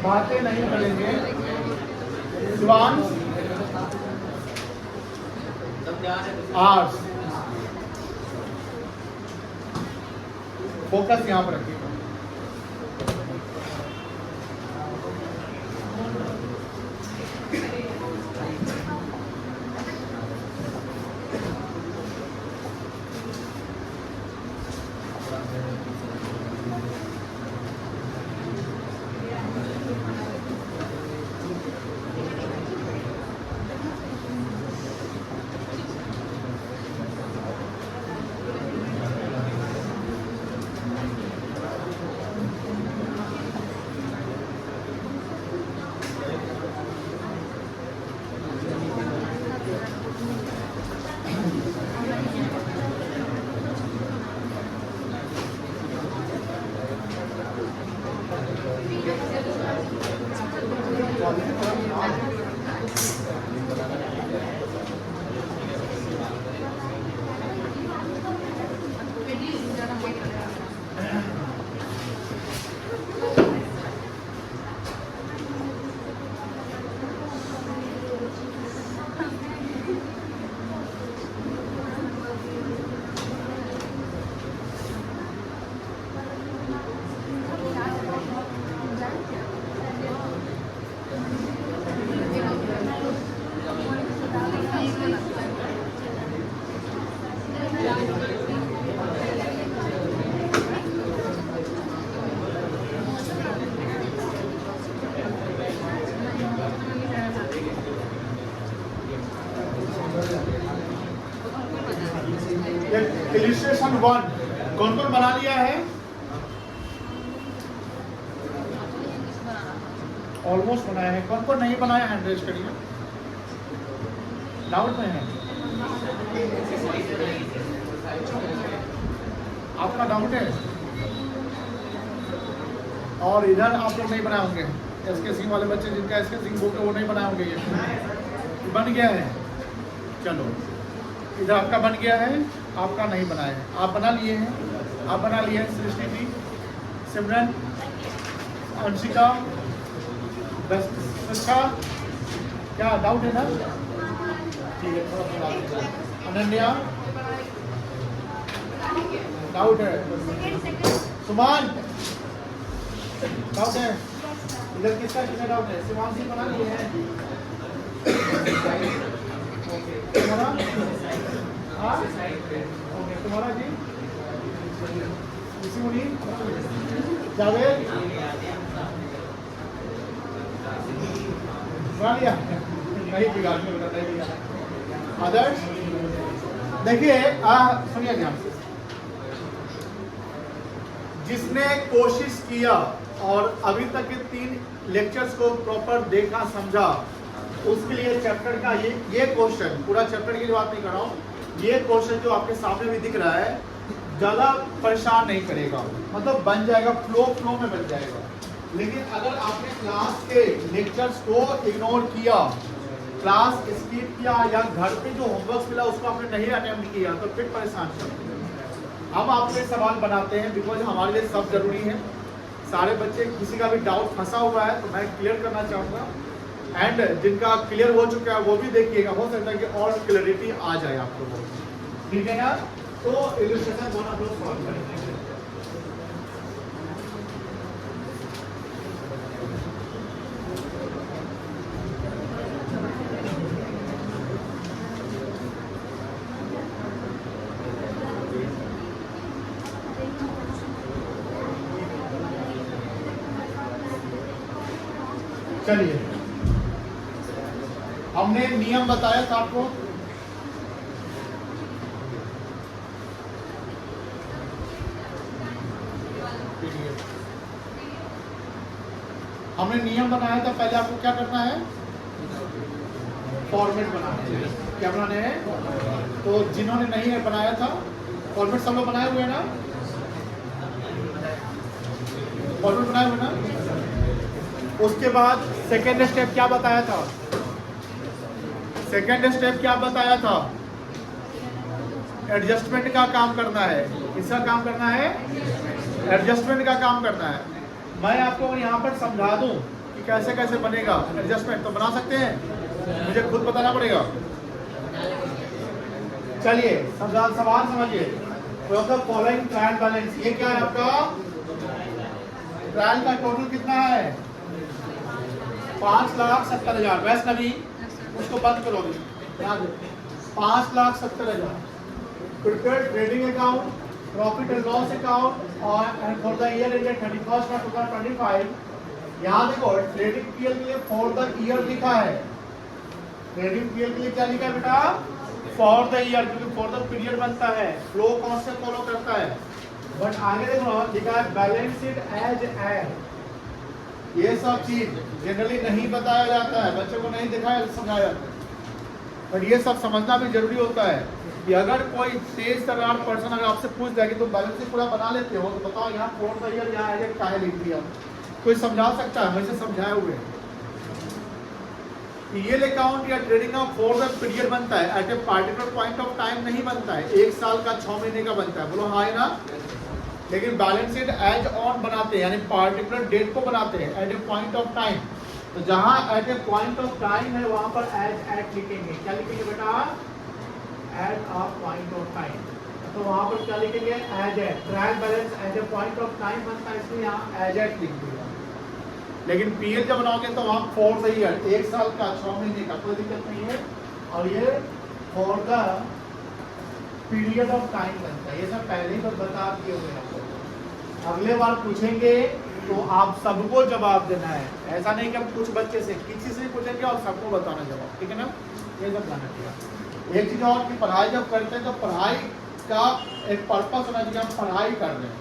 बातें नहीं करेंगे। शिवांश आर्ट्स, फोकस यहाँ पर रखिएगा। इलिस्ट्रेशन 1 कौन कौन बना लिया है? ऑलमोस्ट बनाया है। कौन कौन नहीं बनाया हैंड रेज करिए। डाउट में है? आपका डाउट है? और इधर आप लोग नहीं बनाए होंगे, एसके वाले बच्चे जिनका एसके बुक है वो नहीं बनाए होंगे। ये बन गया है। चलो इधर आपका बन गया है, आपका नहीं बनाया है। आप बना लिए हैं, आप बना लिए हैं। सृष्टि जी, सिमरन, अंशिका, बस्ता, क्या डाउट है ना? ठीक है, थोड़ा अनन्या डाउट है। सुमान डाउट है। इधर किसका कितना डाउट है? शिवांश जी बना लिए हैं। तुम्हारा हाँ ओके, तुम्हारा जी इसी मुनी जावेद बना लिया नहीं बिगाड़ में बता दिया। आदर्श देखिए सुनिए ध्यान से, जिसने कोशिश किया और अभी तक के 3 लेक्चर्स को प्रॉपर देखा समझा, उसके लिए चैप्टर का ये क्वेश्चन, पूरा चैप्टर की बात नहीं कर रहा हूँ, ये क्वेश्चन जो आपके सामने भी दिख रहा है ज़्यादा परेशान नहीं करेगा, मतलब बन जाएगा, फ्लो में बन जाएगा। लेकिन अगर आपने क्लास के लेक्चर्स को इग्नोर किया, क्लास स्किप किया या घर पे जो होमवर्क मिला उसको आपने नहीं अटेम्प्ट किया तो फिर परेशान करते। हम आपसे सवाल बनाते हैं बिकॉज हमारे लिए सब जरूरी है। सारे बच्चे, किसी का भी डाउट फंसा हुआ है तो मैं क्लियर करना चाहूँगा, एंड जिनका क्लियर हो चुका है वो भी देखिएगा, हो सकता है कि और क्लैरिटी आ जाए आप लोगों को। ठीक है ना? तो इलस्ट्रेशन 1 आप लोग सॉल्व करेंगे। चलिए, हमने नियम बताया था आपको, हमने नियम बनाया था। पहले आपको क्या करना है? फॉर्मेट बनाना है। क्या बनाना है? तो जिन्होंने नहीं बनाया था, फॉर्मेट सब लोग बनाए हुए हैं ना? फॉर्मेट बनाए हुए ना? उसके बाद सेकेंड स्टेप क्या बताया था? सेकेंड स्टेप क्या बताया था? एडजस्टमेंट का काम करना है। किसका काम करना है? एडजस्टमेंट का काम करना है। मैं आपको यहाँ पर समझा दूं, कि कैसे कैसे बनेगा एडजस्टमेंट, तो बना सकते हैं, मुझे खुद बताना पड़ेगा। चलिए सवाल समझिए। फॉलोइंग ट्रायल बैलेंस, ये क्या है आपका ट्रायल का टोटल कितना है 5,70,000। वैष्णवी उसको बंद करोगे, 5,70,000। Prepared trading account, profit and loss account और फॉर द ईयर एंडेड 31 मार्च 2025। यहाँ देखो ट्रेडिंग पीएल के लिए फॉर द ईयर लिखा है, ट्रेडिंग पीएल के लिए क्या लिखा है बेटा फॉर द ईयर, क्योंकि फॉर द पीरियड बनता है, फ्लो कौन से फॉलो करता है। बट आगे देखो लिखा है बैलेंस शीट एज एड। ये सब चीज जनरली नहीं बताया जाता है, बच्चों को नहीं दिखाया समझाया जाता है, पर ये सब समझना भी जरूरी होता है कि अगर कोई तेज तर्रार पर्सन अगर आपसे पूछ दिया कि तुम बैलेंस शीट पूरा बना लेते हो, तो बताओ यहाँ फॉर द ईयर यहाँ एज काहे लिख दिया, कोई समझा सकता है, वैसे समझाए हुए। पीएल अकाउंट या trading account for the period बनता है, at a particular point of time नहीं बनता है, 1 साल का 6 महीने का बनता है, बोलो हाँ है ना। लेकिन बैलेंस शीट एज ऑन बनाते हैं, यानी पार्टिकुलर डेट को बनाते हैं, at a point of time. तो जहां at a point of time है वहां पर एज एट लिखेंगे, क्या लिखेंगे बेटा at a point of time, तो वहां पर क्या लिखेंगे as at. Trial balance at a point of time बनता है, इसलिए यहाँ एज एट लिख दिया। लेकिन पीएल जब बनाओगे तो वहाँ फॉर द ईयर 1 साल का 6 महीने का कोई दिक्कत नहीं है, और ये for the period of time बनता है। ये सब पहले ही तो बता दिए हुए हैं, अगले बार पूछेंगे तो आप सबको जवाब देना है, ऐसा नहीं कि हम कुछ बच्चे से किसी से पूछेंगे और सबको बताना जवाब, ठीक है ना। ये सब ध्यान रखिएगा। एक चीज और कि पढ़ाई जब करते हैं तो पढ़ाई का एक पर्पस होना चाहिए, हम पढ़ाई कर रहे हैं,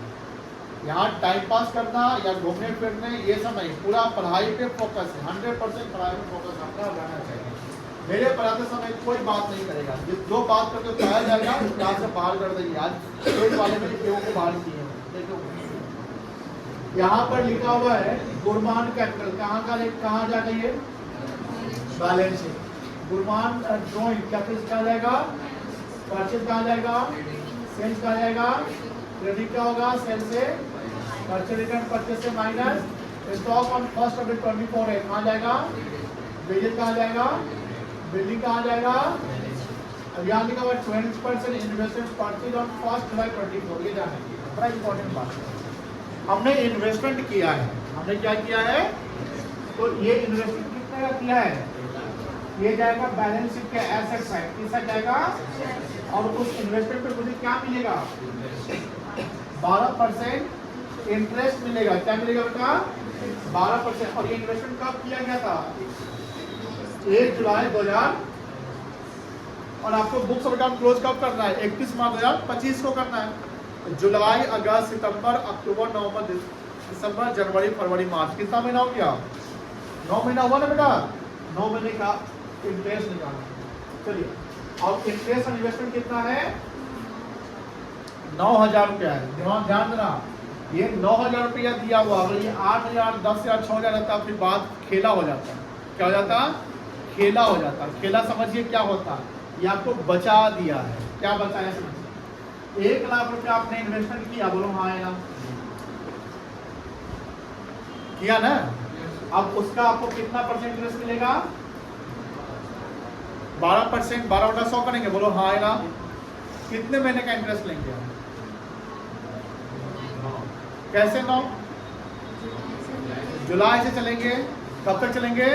यहाँ टाइम पास करना या घूमने फिरने ये सब नहीं, पूरा पढ़ाई पे फोकस है, 100% पढ़ाई पे फोकस आपका रहना चाहिए। मेरे पढ़ाते समय कोई बात नहीं करेगा, जो बात करके बताया जाएगा क्लास से बाहर कर देंगे। आज कोई वाले में केओ को बाहर किए देखो, यहाँ पर लिखा हुआ है गुरमान कैपिटल, कहाँ जाएगा ये balance sheet. Gurman drawing capital कहाँ जाएगा, परचेज कहाँ जाएगा, सेल्स कहाँ जाएगा, क्रेडिट क्या होगा सेल से, परचेज रिटर्न परचेज से minus, stock on first of 24 है कहाँ जाएगा, वेजेस कहाँ जाएगा, बिल्डिंग कहाँ जाएगा। अब यहाँ लिखा हुआ 20% इन्वेस्टमेंट परचेज ऑन फर्स्ट जुलाई 24, ये जाने की बड़ा इंपॉर्टेंट बात है। हमने इन्वेस्टमेंट किया है, हमने क्या किया है, तो ये इन्वेस्टमेंट कितने का किया है, ये जाएगा बैलेंस शीट के एसेट साइड, किसका जाएगा, और उस इन्वेस्टमेंट पे मुझे क्या मिलेगा 12% इंटरेस्ट मिलेगा। क्या मिलेगा बेटा 12%। और ये इन्वेस्टमेंट कब किया गया था 1 जुलाई 2000, और आपको बुक्स ऑफ अकाउंट क्लोज कब करना है 31 मार्च 2025 को करना है। जुलाई, अगस्त, सितंबर, अक्टूबर, नवंबर, दिसंबर, जनवरी, फरवरी, मार्च, कितना महीना हो गया 9 महीना हुआ ना बेटा, 9 महीने का इंटरेस्ट निकालना। चलिए अब इंटरेस्ट और इन्वेस्टमेंट कितना है 9,000 रुपया है, ध्यान देना ये 9,000 रुपया दिया हुआ, अगर ये 8,000, 10,000, 6,000 रहता फिर बात खेला हो जाता। क्या हो जाता, खेला हो जाता। खेला समझिए क्या होता, ये आपको बचा दिया है, क्या बचाया समझिए। 1 लाख रुपया आपने इन्वेस्टमेंट किया, बोलो हाँ या ना, किया ना। अब उसका आपको कितना परसेंट इंटरेस्ट मिलेगा 12%, 12/100 करेंगे, बोलो हाँ या ना। कितने महीने का इंटरेस्ट लेंगे हम, कैसे 9 जुलाई से चलेंगे, कब तक चलेंगे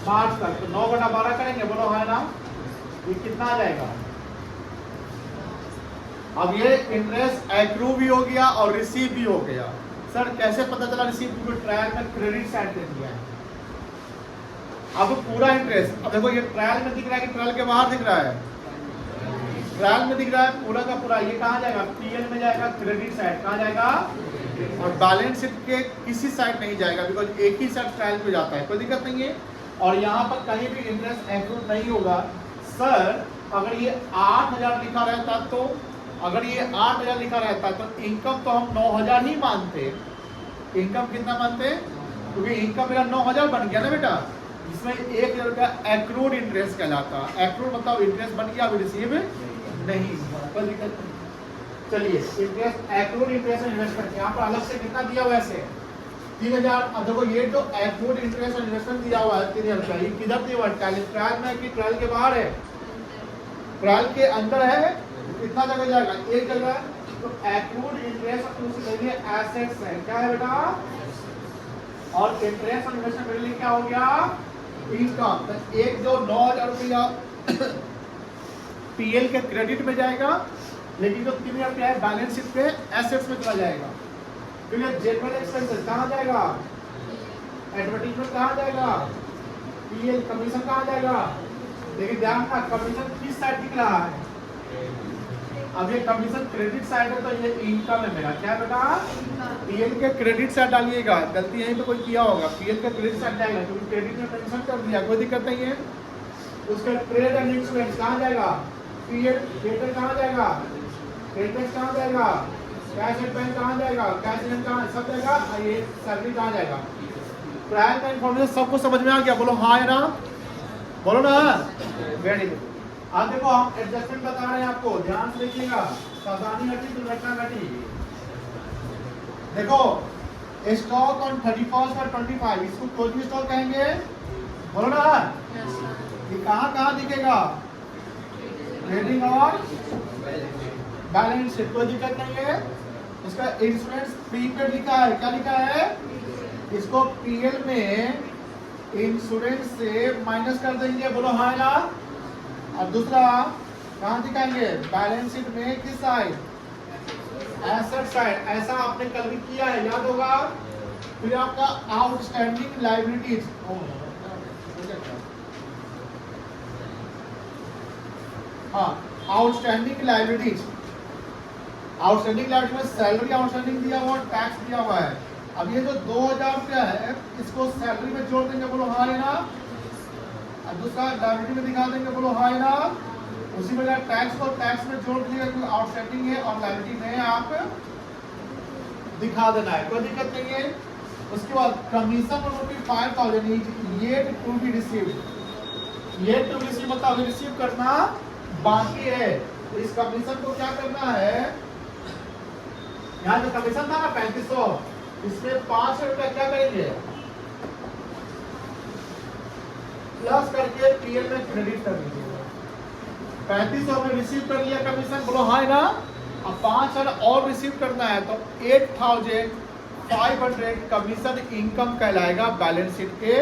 मार्च तक, तो 9/12 करेंगे, बोलो हाँ ना। ये कितना आ जाएगा, अब ये इंटरेस्ट एक्रू भी हो गया और रिसीव भी हो गया। सर कैसे पता चला रिसीव, क्योंकि ट्रायल में क्रेडिट साइड दे दिया है। अब पूरा इंटरेस्ट, अब देखो ये ट्रायल में दिख रहा है कि ट्रायल के बाहर दिख रहा है, ट्रायल में दिख रहा है पूरा का पूरा, ये कहाँ जाएगा पीएल में जाएगा, क्रेडिट साइड कहाँ जाएगा, और बैलेंस शीट के किसी साइड नहीं जाएगा, बिकॉज एक ही साइड ट्रायल पे जाता है, कोई दिक्कत नहीं है। और यहाँ पर कहीं भी इंटरेस्ट एक्रू नहीं होगा। सर अगर ये 8,000 लिखा रहता, तो अगर ये 8,000 लिखा रहता तो इनकम तो हम 9,000 ही मानते। इनकम कितना मानते, क्योंकि इनकम मेरा 9,000 बन गया ना बेटा, इसमें 1,000 रुपया एक्रूड इंटरेस्ट कहलाता। एक्रूड मतलब इंटरेस्ट बन गया, अभी रिसीव नहीं, कोई दिक्कत नहीं। चलिए इंटरेस्ट एक्रूड इंटरेस्ट इन्वेस्टमेंट यहाँ पर अलग से कितना दिया हुआ है, 3000। अब देखो ये जो एक्रूड इंटरेस्ट और इन्वेस्टमेंट दिया हुआ है 3000 रुपया, ये किधर दिया हुआ है? ट्रायल में कि ट्रायल के बाहर है? ट्रायल के अंदर है। कितना जगह जाएगा? एक जगह। तो एक्रूड इंटरेस्ट उसे कहेंगे एसेट्स है। क्या है बेटा? और इंटरेस्ट और इन्वेस्टमेंट मेरे लिए क्या हो गया? इनकम। तो एक जो 9000 रुपया पीएल के क्रेडिट में जाएगा, लेकिन जो 3000 रुपया है बैलेंस शीट पे एसेट्स में चला जाएगा। फिर ये जनरल एक्सपेंसेस कहाँ जाएगा? एडवर्टाइजमेंट कहाँ जाएगा? पीएल कमीशन कहाँ जाएगा? लेकिन ध्यान रखना कमीशन किस साइड दिख रहा है? अब ये कमीशन क्रेडिट साइड है, तो ये इनकम है मेरा। क्या बेटा? पीएल के क्रेडिट साइड डालिएगा। गलती यहीं पे कोई किया होगा, पीएल के क्रेडिट साइड जाएगा क्योंकि क्रेडिट में मेंशन कर दिया, कोई दिक्कत नहीं है। उसका ट्रेड एंड इंश्योरेंस कहाँ जाएगा? पीएल क्रेडिट कहाँ जाएगा? क्रेडिट कहाँ जाएगा? कैश एंड बैंक कहाँ जाएगा? कैश एंड कहाँ सब जाएगा। ये सैलरी कहाँ जाएगा? ट्रायल का इंफॉर्मेशन सबको समझ में आ गया? बोलो हाँ है ना? बोलो ना। Very good. अब देखो हम एडजस्टमेंट बता रहे हैं आपको, ध्यान से देखिएगा। सावधानी घटी दुर्घटना घटी। देखो स्टॉक ऑन 31st और 25, इसको क्लोजिंग स्टॉक कहेंगे। बोलो ना। ये कहाँ दिखेगा? ट्रेडिंग और बैलेंस शीट। कोई दिक्कत नहीं है। इसका इंश्योरेंस प्रीपेड लिखा है। क्या लिखा है? इसको पीएल में इंश्योरेंस से माइनस कर देंगे। बोलो हाँ ना। और दूसरा कहाँ दिखाएंगे? बैलेंस शीट में किस साइड? Asset side. ऐसा आपने कल भी किया है, याद होगा। फिर आपका आउटस्टैंडिंग लायबिलिटीज। हाँ, आउटस्टैंडिंग लायबिलिटीज। आउटस्टैंडिंग लायबिलिटी में सैलरी आउटस्टैंडिंग दिया हुआ, टैक्स दिया हुआ है। अब ये जो 2000 रुपया है, इसको सैलरी में जोड़ देंगे। बोलो हाँ है ना। अब दूसरा लायबिलिटी में दिखा देंगे। बोलो हाँ है ना। उसी में टैक्स को टैक्स में जोड़ दिया, क्योंकि आउटस्टैंडिंग है और लायबिलिटी में आप दिखा देना है, कोई दिक्कत नहीं है। उसके बाद कमीशन और 5000 ये टू बी रिसीव्ड। ये टू रिसीव मतलब अभी रिसीव करना बाकी है। तो इस कमीशन को क्या करना है? यहाँ जो कमीशन था ना 3500, इसमें 500 रुपया क्या करेंगे? प्लस करके पीएल में क्रेडिट कर दीजिए। 3500 में रिसीव कर लिया कमीशन। बोलो हाँ ना। अब 5000 और रिसीव करना है, तो 8500 कमीशन इनकम कहलाएगा। बैलेंस शीट के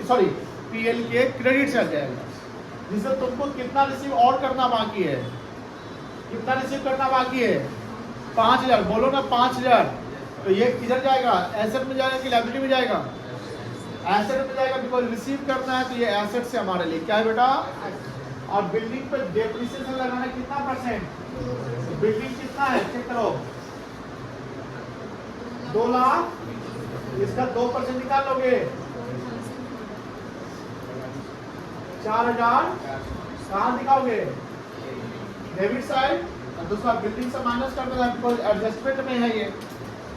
सॉरी पीएल के क्रेडिट से आ जाएगा। जिससे तुमको कितना रिसीव और करना बाकी है? कितना रिसीव करना बाकी है? 5000। बोलो ना 5000। तो ये किधर जाएगा? एसेट में जाएगा कि लायबिलिटी में जाएगा? एसेट में जाएगा, बिकॉज रिसीव करना है। तो ये एसेट से हमारे लिए क्या है बेटा? और बिल्डिंग पे डेप्रिसिएशन लगाना कितना %? बिल्डिंग कितना है चेक करो। 2 लाख। इसका 2% निकाल लोगे 4000। कहाँ दिखाओगे? Debit side. और दूसरा बिल्डिंग से माइनस कर देना, बिकॉज एडजस्टमेंट में है ये।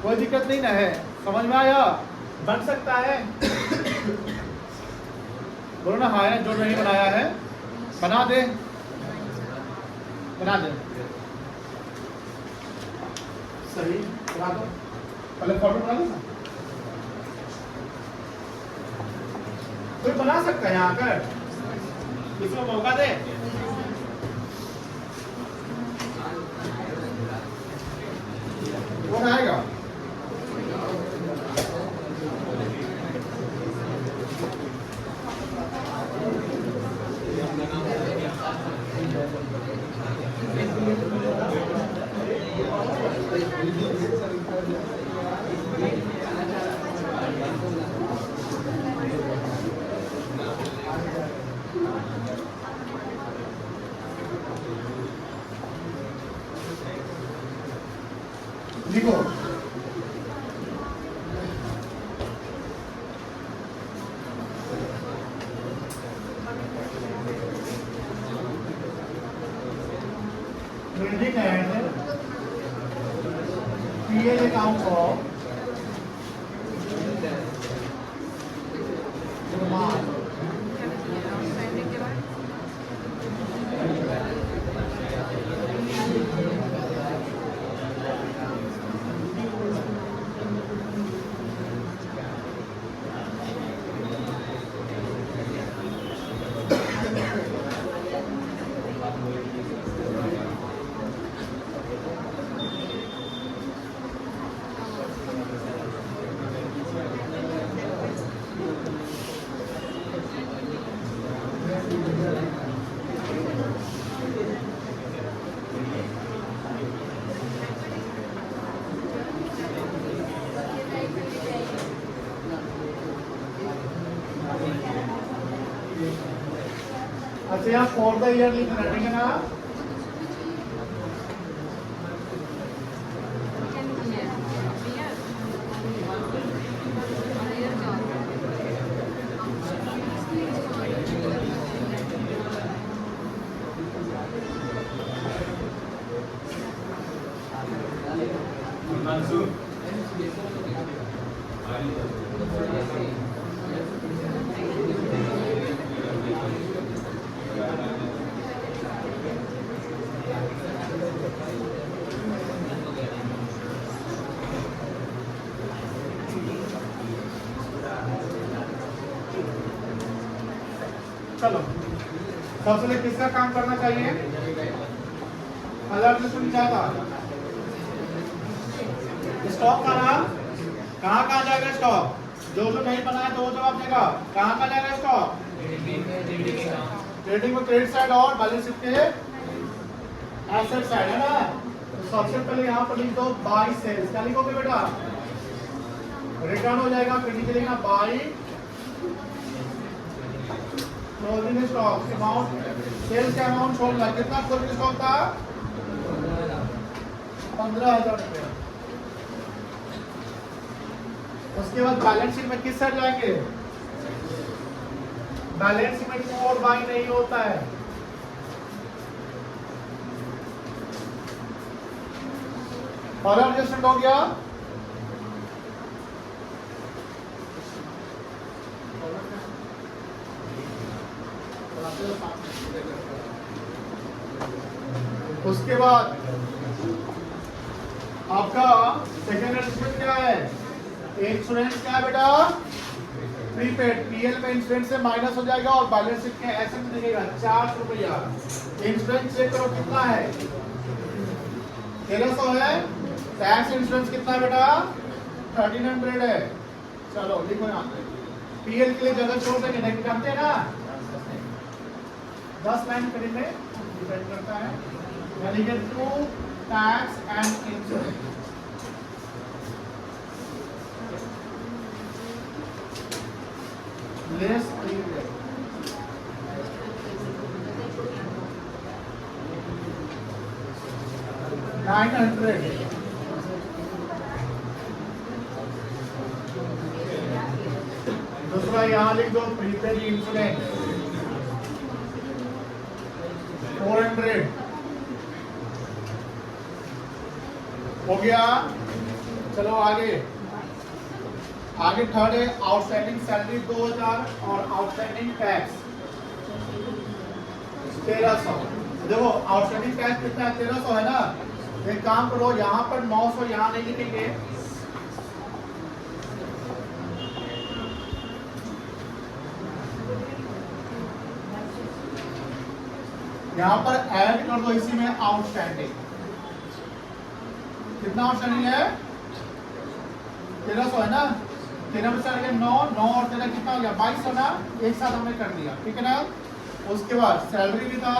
कोई दिक्कत नहीं ना है? समझ में आया? बन सकता है। बोलो ना हाँ है। जो नहीं बनाया है बना दे। बना दे। सही बना दो। पहले फोटो बना दो ना। कोई बना सकता है यहाँ आकर? इसको मौका दे। कौन आएगा? लिखो। Building and PL account of उसे आप फॉर द ईयर लिखना, ठीक है ना। चलो सबसे पहले किसका काम करना चाहिए? अलर्ट लिस्ट क्या था? स्टॉक का नाम कहाँ जाएगा? स्टॉक जो नहीं बनाया तो वो जवाब देगा। कहाँ जाएगा स्टॉक? ट्रेडिंग में क्रेडिट साइड और बैलेंस शीट के एसेट साइड, है ना। तो सबसे पहले यहाँ पर लिख दो बाई सेल्स। क्या लिखोगे बेटा? रिटर्न हो जाएगा, फिर नीचे लिखना by closing stock amount, sales का अमाउंट छोड़ना। कितना क्लोजिंग स्टॉक था? 15,000 रुपये। उसके बाद बैलेंस शीट में किस साइड जाएंगे? बैलेंस शीट में कोड बाई नहीं होता है। और एडजस्टमेंट हो गया। उसके बाद आपका सेकेंड एडजस्टमेंट क्या है? इंश्योरेंस क्या है बेटा? प्रीपेड। पीएल में इंश्योरेंस से माइनस हो जाएगा और बैलेंस शीट के एसेट में दिखेगा 400 रुपया। इंश्योरेंस चेक करो कितना है? 1300 है। टैक्स इंश्योरेंस कितना है बेटा? 1300 है। चलो लिखो यहाँ पे। पीएल के लिए जगह छोड़ देंगे, नहीं करते ना। 10 लाइन करीब में डिपेंड करता है, यानी कि to tax and insurance. Less 900। दूसरा यहाँ लिख दो प्रीपेड इंश्योरेंस 400 हो गया। चलो आगे थर्ड है आउटस्टैंडिंग सैलरी 2000 और आउटस्टैंडिंग टैक्स 1300। देखो आउटस्टैंडिंग टैक्स कितना है? 1300 है ना। एक काम करो, यहाँ पर 900 यहाँ नहीं लिखेंगे, यहाँ पर ऐड कर दो इसी में आउटस्टैंडिंग। कितना आउटस्टैंडिंग है? 1300 है ना। 13 में से 9 और 13 कितना हो गया? 2200 ना। एक साथ हमने कर दिया, ठीक है ना। उसके बाद सैलरी भी था।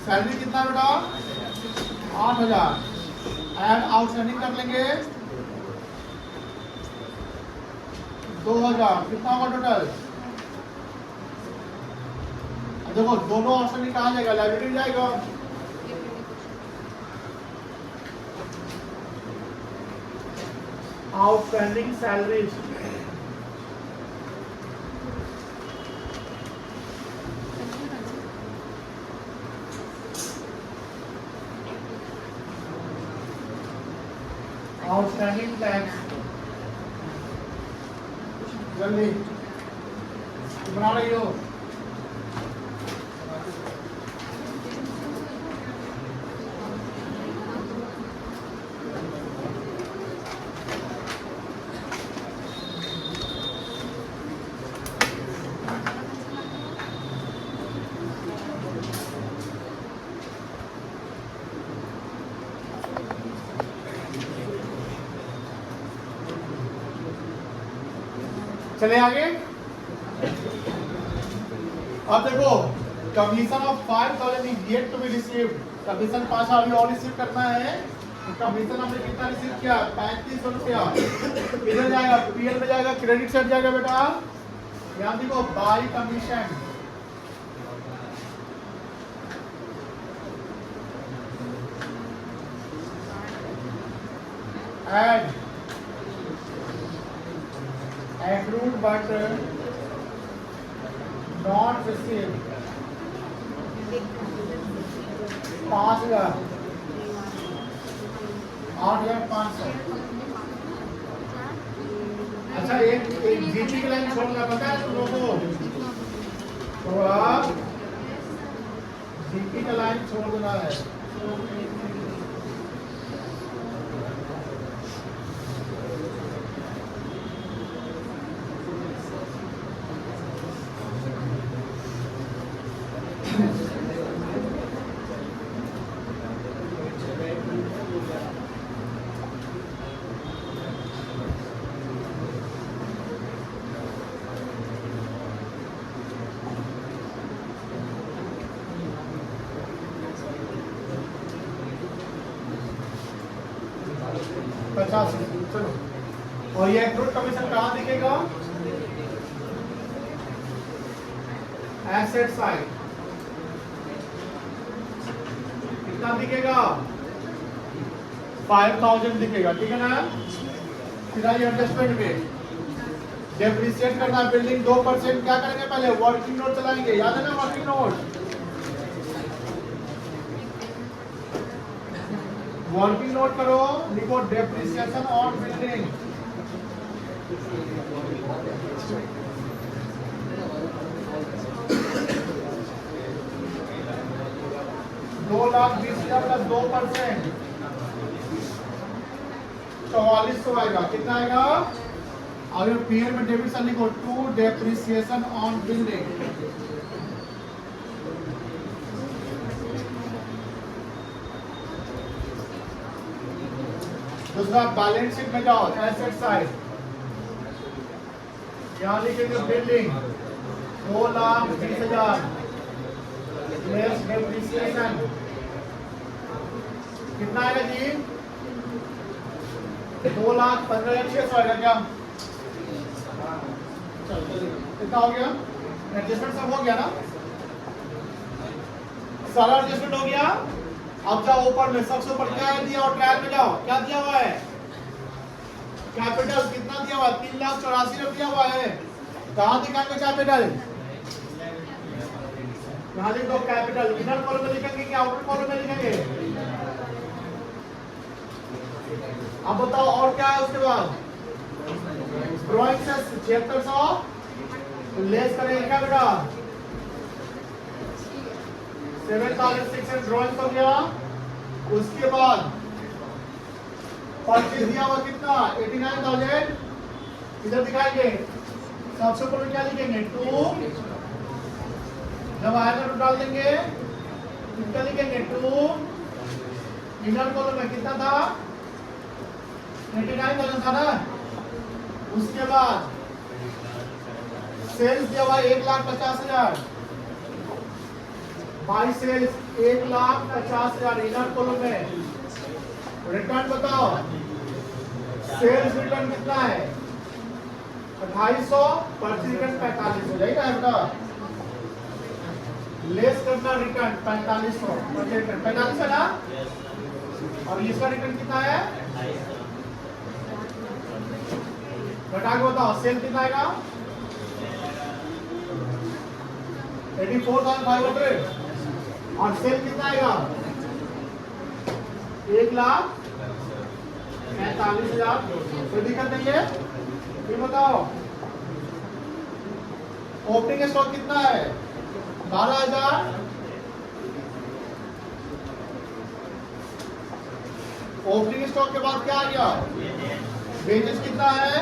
सैलरी कितना बेटा? 8000। ऐड आउटस्टैंडिंग कर लेंगे 2000। कितना होगा टोटल? देखो दोनों ऑप्शन में कहा जाएगा? लाइब्रेरी जाएगा। Outstanding salaries outstanding tax. जल्दी बना रही हो? चले आगे। अब देखो commission of 5000 is yet to be received. Commission 5 अभी और रिसीव करना है। तो कमीशन हमने कितना रिसीव किया? 3500 रुपया। इधर जाएगा पीएल में जाएगा, क्रेडिट साइड जाएगा बेटा। यहाँ देखो by commission add accrued but not received 5,000 8,500। अच्छा एक जीपी की लाइन छोड़ना पता है तुम लोगों को, थोड़ा जीपी का लाइन छोड़ देना है। चलो, और ये एक्रूड कमीशन कहाँ दिखेगा? एसेट साइड कितना दिखेगा? 5,000 दिखेगा, ठीक है ना? फिर आइए एडजस्टमेंट में डेप्रिसिएट करना बिल्डिंग 2%। क्या करेंगे पहले? वर्किंग नोट चलाएंगे, याद है ना वर्किंग नोट? वर्किंग नोट करो, लिखो डेप्रिसिएशन ऑन बिल्डिंग। ₹2,20,000 प्लस 2%, 4400 आएगा। कितना आएगा? अगर पीएल में डेबिट साइड लिखो टू डेप्रिसिएशन ऑन बिल्डिंग। दूसरा बैलेंस शीट में जाओ, एसेट साइड यहाँ लिखेंगे बिल्डिंग 2,20,000 लेस डेप्रिसिएशन। कितना आएगा जी? 2,15,600 आएगा क्या? कितना हो गया? एडजस्टमेंट सब हो गया ना? सारा एडजस्टमेंट हो गया। अब जाओ ऊपर में, सबसे ऊपर क्या है दिया और ट्रायल में जाओ, क्या दिया हुआ है? कैपिटल कितना दिया हुआ है? 3,84,000 दिया हुआ है। कहाँ दिखाएंगे कैपिटल? यहाँ लिख दो कैपिटल। इनर कॉलम में लिखेंगे कि आउटर कॉलम में लिखेंगे? अब बताओ और क्या है उसके बाद? ड्राइंग से 7600 लेस करेंगे क्या बेटा? 7,600 ड्राइंग हो गया। उसके बाद परचेज दिया हुआ कितना? 89,000। इधर दिखाएंगे सबसे ऊपर क्या लिखेंगे? 2। जब आएगा तो डाल देंगे, कितना लिखेंगे? 2। इनर कॉलम में कितना था? 89,000 था ना? उसके बाद सेल्स दिया हुआ 1,50,000। बाई सेल्स 1,50,000 इनर कॉलम में। रिटर्न बताओ, सेल्स रिटर्न कितना है? 2,800, परचेज रिटर्न 4,500 जाएगा बेटा। लेस करना रिटर्न 4,500, परचेज रिटर्न 4,500 ना? और इसका रिटर्न कितना है? घटा के बताओ, सेल कितना आएगा? 84,500। और सेल कितना आएगा? 1,45,000। कोई दिक्कत नहीं है? फिर बताओ ओपनिंग स्टॉक कितना है? 12,000। ओपनिंग स्टॉक के बाद क्या आ गया? वेजेस कितना है?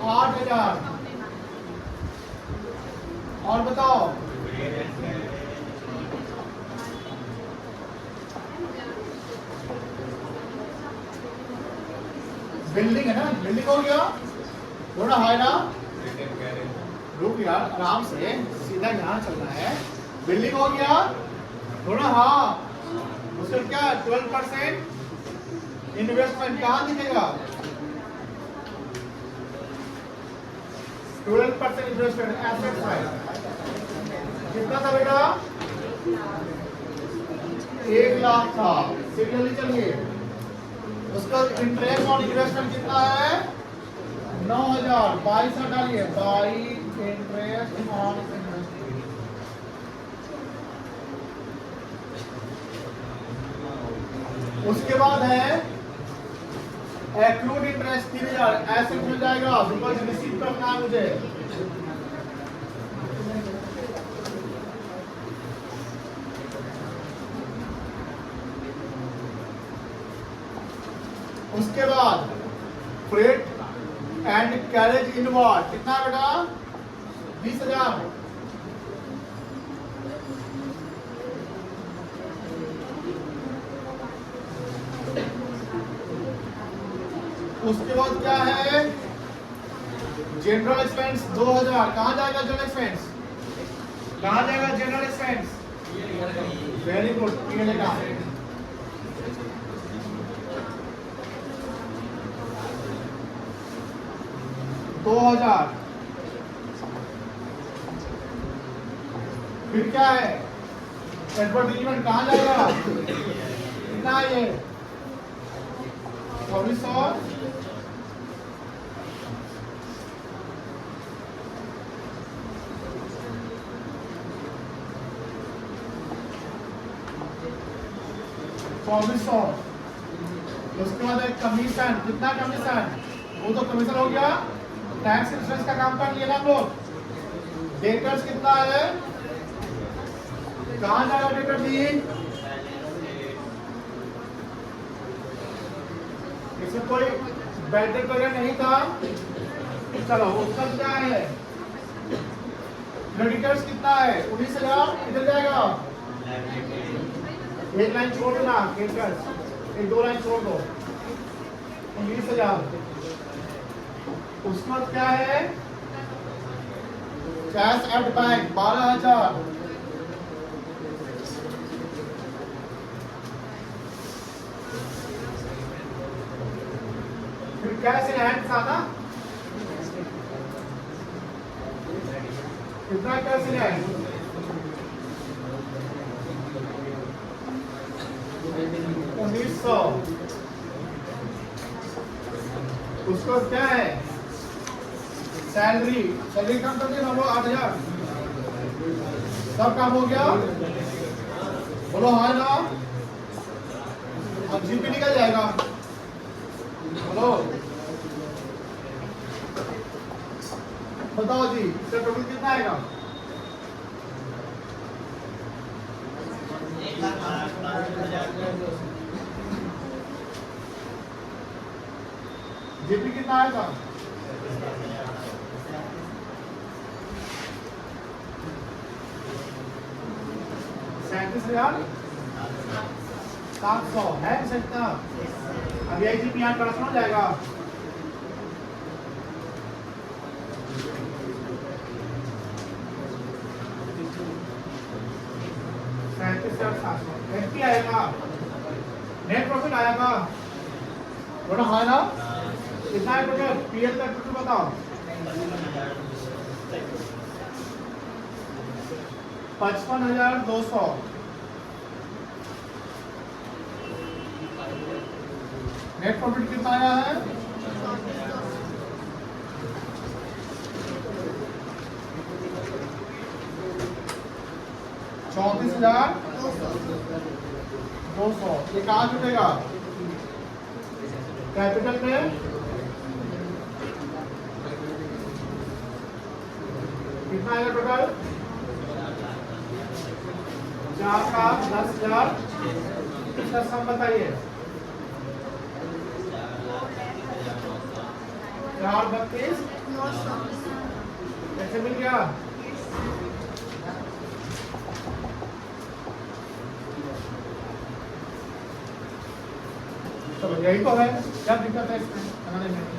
8,000। और बताओ बिल्डिंग है ना? बिल्डिंग हो गया, थोड़ा हाई ना? रुक यार, आराम से सीधा यहाँ चलना है। बिल्डिंग हो गया थोड़ा, हाँ। उसका क्या 12% इन्वेस्टमेंट कहाँ दिखेगा? 12% इन्वेस्टमेंट एसेट साइड कितना था बेटा? 1 लाख था। सिग्नली चलिए उसका इंटरेस्ट ऑन इन्वेस्टमेंट कितना है 9,000। 22 डालिए, बाई इंटरेस्ट ऑन इन्वेस्टमेंट। उसके बाद है एक्रूड इंटरेस्ट 3,000। ऐसे मिल जाएगा बिकॉज रिसीव करना है मुझे। उसके बाद फ्रेट एंड कैरेज इनवर्ड कितना बेटा 20,000। उसके बाद क्या है जनरल एक्सपेंस 2,000। कहां जाएगा जनरल एक्सपेंस, कहां जाएगा जनरल एक्सपेंस? वेरी गुड, ये लेगा 2,000। फिर क्या है एडवर्टीजमेंट कहां जाएगा, कितना है ये 2400। उसके बाद एक कमीशन, कितना कमीशन, वो तो कमीशन हो गया। टैक्स इंश्योरेंस का काम कर लिया ना हम लोग। डेटर्स कितना है, कहां जाएगा डेटर दी, इसमें कोई बैड डेट वगैरह नहीं था। चलो उसका क्या है क्रेडिटर्स कितना है 19,000। इधर जाएगा एक लाइन छोड़ देना, एक 2 लाइन छोड़ दो 19,000। उसके बाद क्या है कैश एट बैंक 12,000। फिर कैश इन हैंड था ना, कितना कैश इन हैंड 1900। उसको क्या है सैलरी, सैलरी काम करते हैं हम लोग 8,000। सब काम हो गया, बोलो हाँ ना। अब जीपी निकल जाएगा, बोलो बताओ जी इसका टोटल कितना आएगा? जीपी कितना आएगा? 37,700 है सकता। अब यही जीपी यहाँ ट्रांसफर हो जाएगा। एफपी आएगा, नेट प्रॉफिट आएगा, बोलो हाँ ना। कितना है टोटल पीएल का टोटल बताओ? 55,200। नेट प्रॉफिट कितना आया है? 34,200। ये कहाँ जुटेगा? कैपिटल में कितना आएगा टोटल? 4 का 10,000। इसका सम बताइए। 4,32,900 कैसे मिल गया? चलो यही तो है, क्या दिक्कत है इसमें बनाने में?